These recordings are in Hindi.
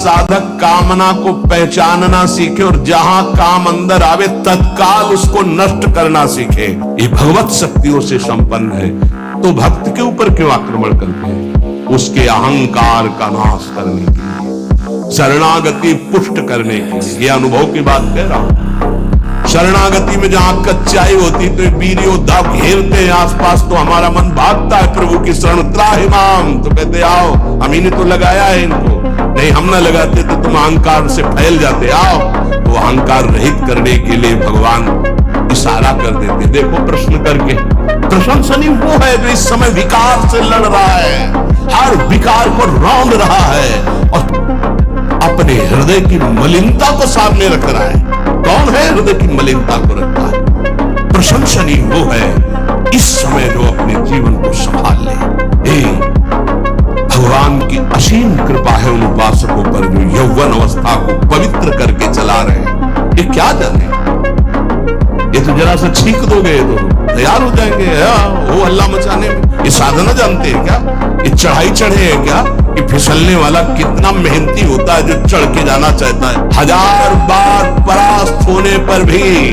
साधक कामना को पहचानना सीखे और जहां काम अंदर आवे तत्काल उसको नष्ट करना सीखे। ये भगवत शक्तियों से संपन्न है, तो भक्त के ऊपर क्यों आक्रमण करते हैं? उसके अहंकार का नाश करने के लिए, शरणागति पुष्ट करने के लिए। ये अनुभव की बात कह रहा हूं। शरणागति में जहां कच्चाई होती तो वीर योद्धा घेरते हैं आसपास, तो हमारा मन भागता है प्रभु की शरण, त्राहिमाम। तो कहते आओ, हम ही ने तो लगाया है इनको, नहीं हम ना लगाते तो तुम अहंकार से फैल जाते, आओ। तो अहंकार रहित करने के लिए भगवान इशारा कर देते। देखो प्रश्न करके, प्रशंसनीय वो है जो इस समय विकार से लड़ रहा है, हर विकार को रौंद रहा है और अपने हृदय की मलिनता को सामने रख रहा है। कौन है हृदय की मलिनता को रखता है? प्रशंसनीय वो है इस समय जो अपने जीवन को संभाल ले। भगवान की असीम कृपा है उन उपासकों पर जो यौवन अवस्था को पवित्र करके चला रहे हैं। ये क्या जाने, ये तो जरा सा छींक दोगे तो तैयार हो जाएंगे वो हल्ला मचाने में। ये साधना जानते हैं क्या? ये चढ़ाई चढ़े हैं क्या? ये फिसलने वाला कितना मेहनती होता है जो चढ़ के जाना चाहता है। 1000 बार परास्त होने पर भी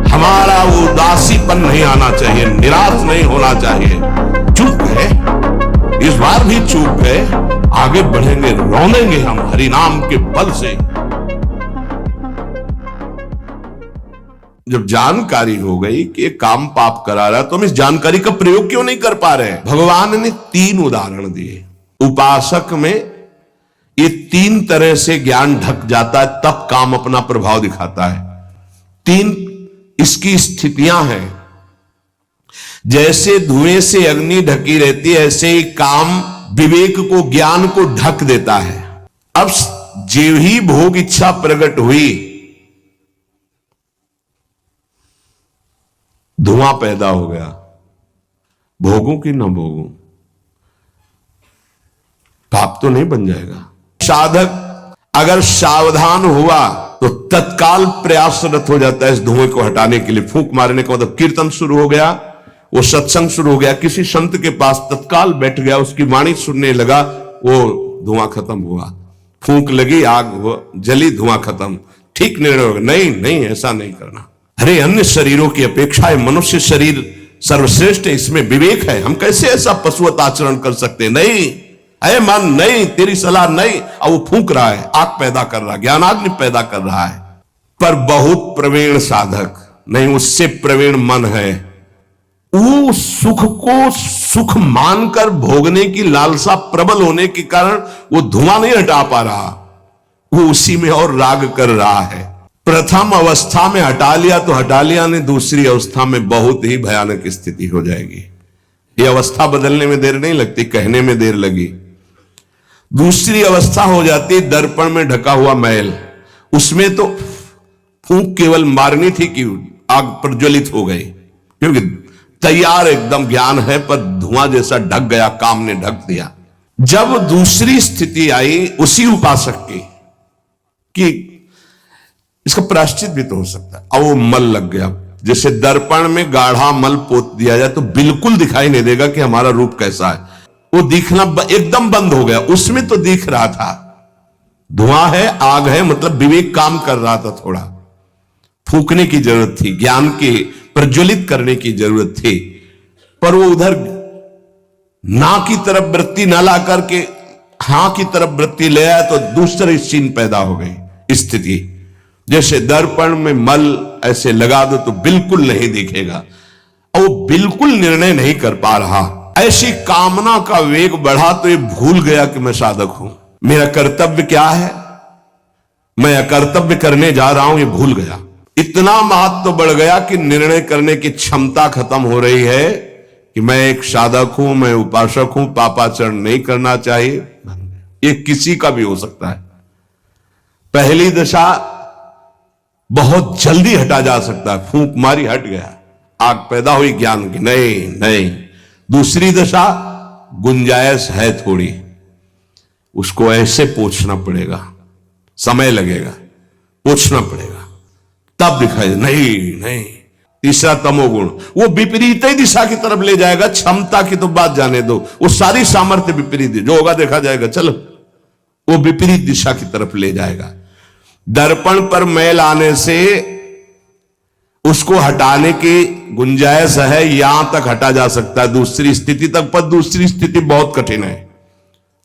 हमारा वो उदासीपन नहीं आना चाहिए, निराश नहीं होना चाहिए। चूक गए, इस बार भी चूक गए, आगे बढ़ेंगे, रौंदेंगे हम हरिनाम के बल से। जब जानकारी हो गई कि ये काम पाप करा रहा है, तो हम इस जानकारी का प्रयोग क्यों नहीं कर पा रहे हैं? भगवान ने 3 उदाहरण दिए। उपासक में ये 3 तरह से ज्ञान ढक जाता है, तब काम अपना प्रभाव दिखाता है। 3 इसकी स्थितियां हैं। जैसे धुएं से अग्नि ढकी रहती है, ऐसे ही काम विवेक को, ज्ञान को ढक देता है। अब जीव ही भोग इच्छा प्रकट हुई, धुआं पैदा हो गया, भोगों की न भोगों, पाप तो नहीं बन जाएगा। साधक अगर सावधान हुआ तो तत्काल प्रयासरत हो जाता है इस धुएं को हटाने के लिए। फूंक मारने का मतलब कीर्तन शुरू हो गया, वो सत्संग शुरू हो गया, किसी संत के पास तत्काल बैठ गया, उसकी वाणी सुनने लगा, वो धुआं खत्म हुआ। फूंक लगी, आग जली, धुआं खत्म, ठीक निर्णय होगा। नहीं नहीं, ऐसा नहीं करना। अरे अन्य शरीरों की अपेक्षा मनुष्य शरीर सर्वश्रेष्ठ है, इसमें विवेक है, हम कैसे ऐसा पशुवत आचरण कर सकते हैं? नहीं, अरे मन नहीं, तेरी सलाह नहीं। अब वो फूंक रहा है, आग पैदा कर रहा है, ज्ञानाग्नि पैदा कर रहा है। पर बहुत प्रवीण साधक नहीं, उससे प्रवीण मन है, वो सुख को सुख मानकर भोगने की लालसा प्रबल होने के कारण वो धुआं नहीं हटा पा रहा, वो उसी में और राग कर रहा है। प्रथम अवस्था में हटा लिया तो हटा लिया, नहीं दूसरी अवस्था में बहुत ही भयानक स्थिति हो जाएगी। ये अवस्था बदलने में देर नहीं लगती, कहने में देर लगी। दूसरी अवस्था हो जाती दर्पण में ढका हुआ मैल। उसमें तो फूंक केवल मारनी थी कि आग प्रज्वलित हो गई, क्योंकि तैयार एकदम ज्ञान है, पर धुआं जैसा ढक गया, काम ने ढक दिया। जब दूसरी स्थिति आई उसी उपासक की कि इसका प्रायश्चित भी तो हो सकता है, अब वो मल लग गया। जैसे दर्पण में गाढ़ा मल पोत दिया जाए तो बिल्कुल दिखाई नहीं देगा कि हमारा रूप कैसा है, वो दिखना एकदम बंद हो गया। उसमें तो दिख रहा था, धुआं है, आग है, मतलब विवेक काम कर रहा था। थोड़ा फूकने की जरूरत थी, ज्ञान की प्रज्वलित करने की जरूरत थी, पर वो उधर ना की तरफ वृत्ति ना ला करके हां की तरफ वृत्ति ले आया, तो दूसरी सीन पैदा हो गई स्थिति। जैसे दर्पण में मल ऐसे लगा दो तो बिल्कुल नहीं दिखेगा, और वो बिल्कुल निर्णय नहीं कर पा रहा। ऐसी कामना का वेग बढ़ा तो ये भूल गया कि मैं साधक हूं, मेरा कर्तव्य क्या है, मैं अकर्तव्य करने जा रहा हूं, ये भूल गया। इतना महत्व बढ़ गया कि निर्णय करने की क्षमता खत्म हो रही है कि मैं एक साधक हूं, मैं उपासक हूं, पापाचरण नहीं करना चाहिए। ये किसी का भी हो सकता है। पहली दशा बहुत जल्दी हटा जा सकता है, फूंक मारी हट गया, आग पैदा हुई ज्ञान की, नहीं नहीं। दूसरी दशा गुंजाइश है थोड़ी, उसको ऐसे पोंछना पड़ेगा, समय लगेगा, पोंछना पड़ेगा, तब दिखाई नहीं नहीं। तीसरा तमोगुण, वो विपरीत ही दिशा की तरफ ले जाएगा। क्षमता की तो बात जाने दो, वो सारी सामर्थ्य विपरीत है, जो होगा देखा जाएगा, चलो वो विपरीत दिशा की तरफ ले जाएगा। दर्पण पर मैल आने से उसको हटाने की गुंजाइश है, यहां तक हटा जा सकता है, दूसरी स्थिति तक, पर दूसरी स्थिति बहुत कठिन है।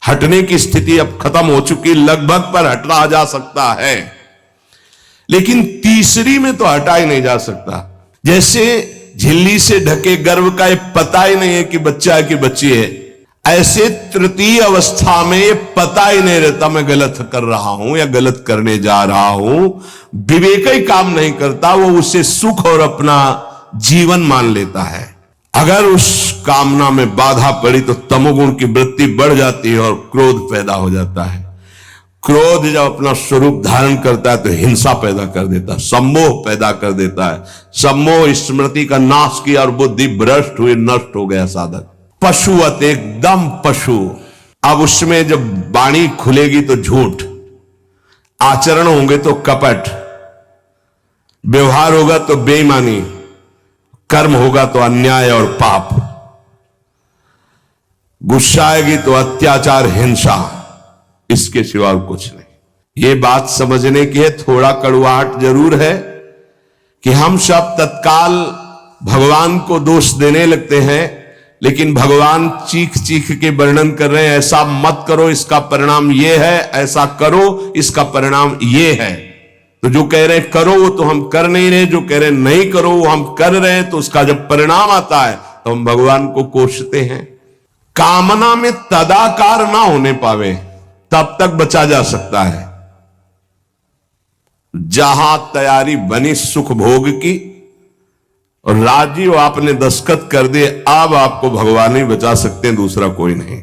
हटने की स्थिति अब खत्म हो चुकी, लगभग पर हटा जा सकता है, लेकिन तीसरी में तो हटा ही नहीं जा सकता। जैसे झिल्ली से ढके गर्भ का ये पता ही नहीं है कि बच्चा है कि बच्ची है, ऐसे तृतीय अवस्था में ये पता ही नहीं रहता मैं गलत कर रहा हूं या गलत करने जा रहा हूं। विवेक ही काम नहीं करता, वो उसे सुख और अपना जीवन मान लेता है। अगर उस कामना में बाधा पड़ी तो तमोगुण की वृत्ति बढ़ जाती है और क्रोध पैदा हो जाता है। क्रोध जब अपना स्वरूप धारण करता है तो हिंसा पैदा कर देता है, सम्मोह पैदा कर देता है। सम्मोह स्मृति का नाश किया और बुद्धि भ्रष्ट हुई, नष्ट हो गया साधक। पशुवत, एकदम पशु। अब उसमें जब वाणी खुलेगी तो झूठ, आचरण होंगे तो कपट, व्यवहार होगा तो बेईमानी, कर्म होगा तो अन्याय और पाप, गुस्सा आएगी तो अत्याचार, हिंसा, इसके सिवा कुछ नहीं। ये बात समझने की है, थोड़ा कड़वाहट जरूर है कि हम सब तत्काल भगवान को दोष देने लगते हैं, लेकिन भगवान चीख चीख के वर्णन कर रहे हैं, ऐसा मत करो इसका परिणाम ये है, ऐसा करो इसका परिणाम ये है। तो जो कह रहे हैं करो वो तो हम कर नहीं रहे, जो कह रहे हैं नहीं करो वो हम कर रहे हैं, तो उसका जब परिणाम आता है तो हम भगवान को कोसते हैं। कामना में तदाकार ना होने पावे तब तक बचा जा सकता है। जहां तैयारी बनी सुख भोग की और राजी हो आपने दस्तखत कर दिए, अब आपको भगवान ही बचा सकते हैं, दूसरा कोई नहीं।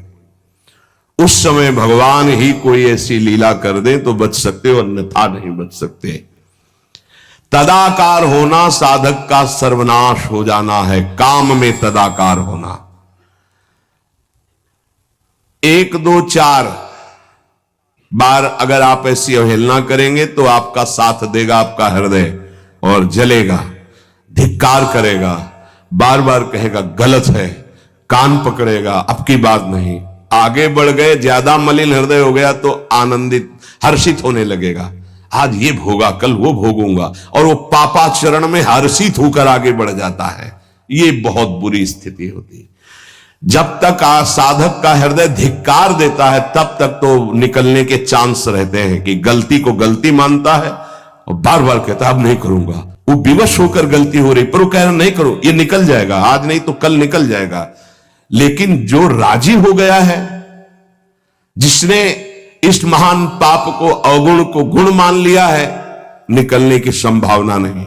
उस समय भगवान ही कोई ऐसी लीला कर दे तो बच सकते हो, अन्यथा नहीं बच सकते। तदाकार होना साधक का सर्वनाश हो जाना है। काम में तदाकार होना, 1 2 4 बार अगर आप ऐसी अवहेलना करेंगे तो आपका साथ देगा आपका हृदय और जलेगा, धिक्कार करेगा, बार बार कहेगा गलत है, कान पकड़ेगा, अब की बात नहीं। आगे बढ़ गए, ज्यादा मलिन हृदय हो गया तो आनंदित हर्षित होने लगेगा, आज ये भोगा कल वो भोगूंगा, और वो पापाचरण में हर्षित होकर आगे बढ़ जाता है। ये बहुत बुरी स्थिति होती है। जब तक साधक का हृदय धिक्कार देता है तब तक तो निकलने के चांस रहते हैं कि गलती को गलती मानता है और बार बार कहता है अब नहीं करूंगा। वो विवश होकर गलती हो रही पर वो कह रहा नहीं करो, ये निकल जाएगा, आज नहीं तो कल निकल जाएगा। लेकिन जो राजी हो गया है, जिसने इस महान पाप को अवगुण को गुण मान लिया है, निकलने की संभावना नहीं,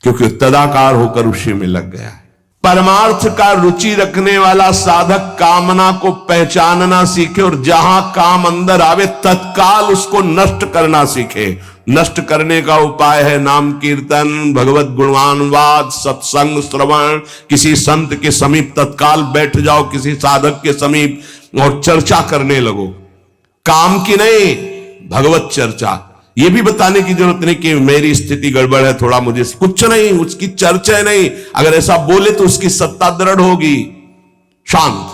क्योंकि तदाकार होकर उसी में लग गया है। परमार्थ का रुचि रखने वाला साधक कामना को पहचानना सीखे और जहां काम अंदर आवे तत्काल उसको नष्ट करना सीखे। नष्ट करने का उपाय है नाम कीर्तन, भगवत गुणगानवाद, सत्संग, श्रवण। किसी संत के समीप तत्काल बैठ जाओ, किसी साधक के समीप, और चर्चा करने लगो, काम की नहीं, भगवत चर्चा। ये भी बताने की जरूरत नहीं कि मेरी स्थिति गड़बड़ है, थोड़ा मुझे, कुछ नहीं, उसकी चर्चा नहीं। अगर ऐसा बोले तो उसकी सत्ता दृढ़ होगी। शांत,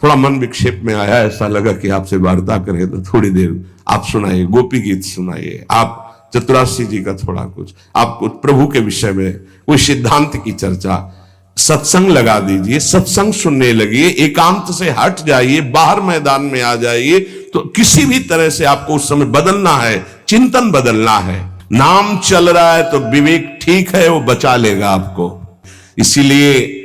थोड़ा मन विक्षेप में आया, ऐसा लगा कि आपसे वार्ता करें तो थोड़ी देर आप सुनाइए, गोपी गीत सुनाइए, आप चतुराशी जी का थोड़ा कुछ, आप कुछ प्रभु के विषय में कोई सिद्धांत की चर्चा, सत्संग लगा दीजिए, सत्संग सुनने लगिए, एकांत से हट जाइए, बाहर मैदान में आ जाइए। तो किसी भी तरह से आपको उस समय बदलना है, चिंतन बदलना है। नाम चल रहा है तो विवेक ठीक है, वो बचा लेगा आपको। इसीलिए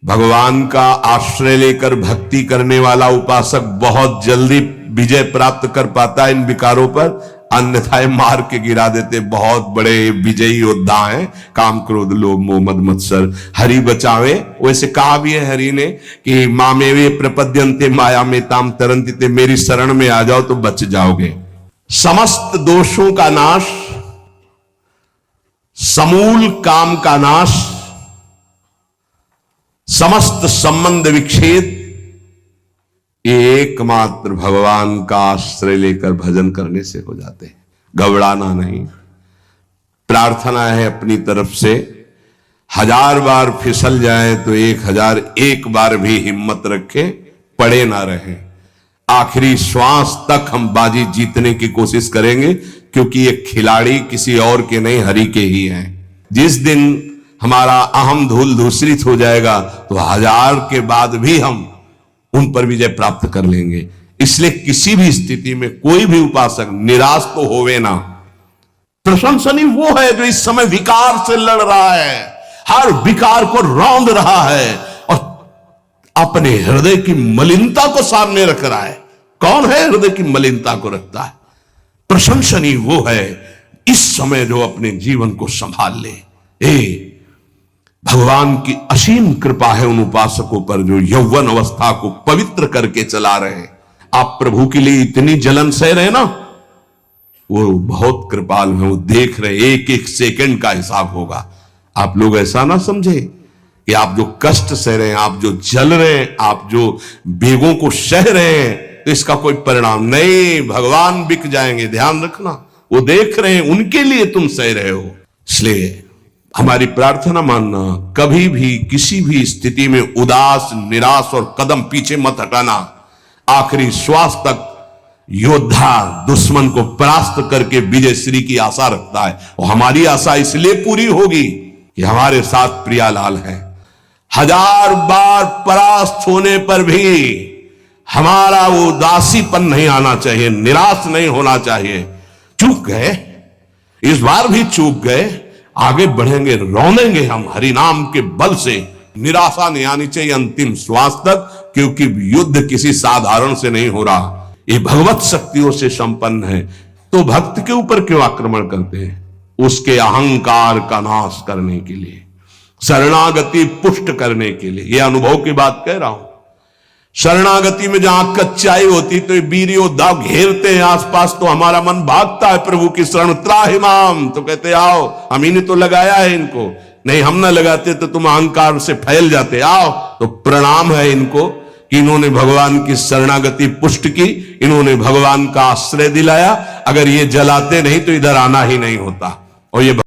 भगवान का आश्रय लेकर भक्ति करने वाला उपासक बहुत जल्दी विजय प्राप्त कर पाता है इन विकारों पर, अन्यथा मार के गिरा देते। बहुत बड़े विजयी योद्धा हैं, काम क्रोध लोभ मोह मद मत्सर, हरि बचावे। वैसे कहा भी है हरि ने कि मामेवे प्रपद्यन्ते माया में ताम तरन्ति ते, मेरी शरण में आ जाओ तो बच जाओगे। समस्त दोषों का नाश, समूल काम का नाश, समस्त संबंध विच्छेद, एकमात्र भगवान का आश्रय लेकर भजन करने से हो जाते हैं। घबराना नहीं। प्रार्थना है अपनी तरफ से, 1000 बार फिसल जाए तो 1001 बार भी हिम्मत रखे, पड़े ना रहे। आखिरी श्वास तक हम बाजी जीतने की कोशिश करेंगे, क्योंकि ये खिलाड़ी किसी और के नहीं, हरि के ही हैं। जिस दिन हमारा अहम धूल धूसरित हो जाएगा तो 1000 के बाद भी हम उन पर विजय प्राप्त कर लेंगे। इसलिए किसी भी स्थिति में कोई भी उपासक निराश तो होवे ना। प्रशंसनीय वो है जो इस समय विकार से लड़ रहा है, हर विकार को रौंद रहा है और अपने हृदय की मलिनता को सामने रख रहा है। कौन है हृदय की मलिनता को रखता है? प्रशंसनीय वो है इस समय जो अपने जीवन को संभाल ले। भगवान की असीम कृपा है उन उपासकों पर जो यौवन अवस्था को पवित्र करके चला रहे हैं। आप प्रभु के लिए इतनी जलन सह रहे हैं ना, वो बहुत कृपाल है, वो देख रहे, एक एक सेकंड का हिसाब होगा। आप लोग ऐसा ना समझे कि आप जो कष्ट सह रहे हैं, आप जो जल रहे हैं, आप जो बेगों को सह रहे हैं, तो इसका कोई परिणाम नहीं। भगवान बिक जाएंगे, ध्यान रखना, वो देख रहे हैं, उनके लिए तुम सह रहे हो। इसलिए हमारी प्रार्थना मानना, कभी भी किसी भी स्थिति में उदास, निराश और कदम पीछे मत हटाना। आखिरी श्वास तक योद्धा दुश्मन को परास्त करके विजय श्री की आशा रखता है, और हमारी आशा इसलिए पूरी होगी कि हमारे साथ प्रियालाल है। 1000 बार परास्त होने पर भी हमारा वो उदासीपन नहीं आना चाहिए, निराश नहीं होना चाहिए। चूक गए, इस बार भी चूक गए, आगे बढ़ेंगे, रौंदेंगे हम हरिनाम के बल से। निराशा नहीं आनी चाहिए अंतिम श्वास तक, क्योंकि युद्ध किसी साधारण से नहीं हो रहा, ये भगवत शक्तियों से संपन्न है। तो भक्त के ऊपर क्यों आक्रमण करते हैं? उसके अहंकार का नाश करने के लिए, शरणागति पुष्ट करने के लिए। यह अनुभव की बात कह रहा हूं। शरणागति में जहां कच्चाई होती तो वीर योद्धा घेरते हैं आसपास, तो हमारा मन भागता है प्रभु की शरण। त्राहिमाम, तो कहते आओ, हम ही ने तो लगाया है इनको, नहीं हम ना लगाते तो तुम अहंकार से फैल जाते, आओ। तो प्रणाम है इनको कि इन्होंने भगवान की शरणागति पुष्ट की, इन्होंने भगवान का आश्रय दिलाया। अगर ये जलाते नहीं तो इधर आना ही नहीं होता। और ये